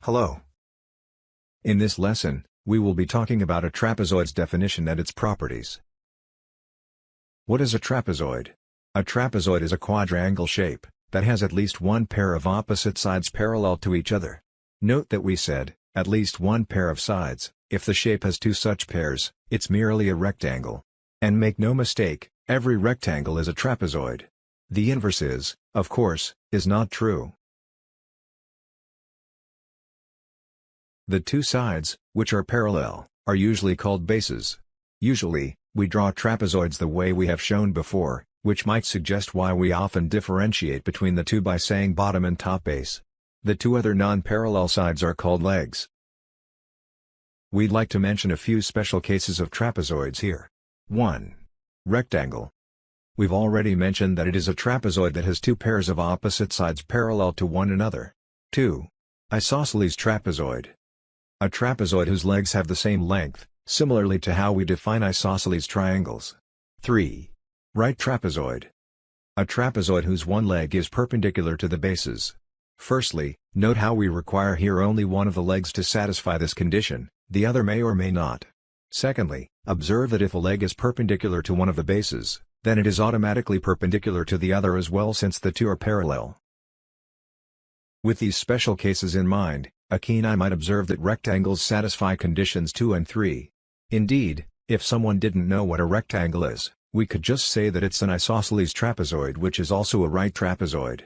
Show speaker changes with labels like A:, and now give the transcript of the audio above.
A: Hello. In this lesson, we will be talking about a trapezoid's definition and its properties. What is a trapezoid? A trapezoid is a quadrangle shape that has at least one pair of opposite sides parallel to each other. Note that we said, at least one pair of sides. If the shape has two such pairs, it's merely a rectangle. And make no mistake, every rectangle is a trapezoid. The inverse is, of course, not true. The two sides, which are parallel, are usually called bases. Usually, we draw trapezoids the way we have shown before, which might suggest why we often differentiate between the two by saying bottom and top base. The two other non-parallel sides are called legs. We'd like to mention a few special cases of trapezoids here. 1. Rectangle. We've already mentioned that it is a trapezoid that has two pairs of opposite sides parallel to one another. 2. Isosceles trapezoid. A trapezoid whose legs have the same length, similarly to how we define isosceles triangles. 3. Right trapezoid. A trapezoid whose one leg is perpendicular to the bases. Firstly, note how we require here only one of the legs to satisfy this condition, the other may or may not. Secondly, observe that if a leg is perpendicular to one of the bases, then it is automatically perpendicular to the other as well since the two are parallel. With these special cases in mind, a keen eye might observe that rectangles satisfy conditions 2 and 3. Indeed, if someone didn't know what a rectangle is, we could just say that it's an isosceles trapezoid which is also a right trapezoid.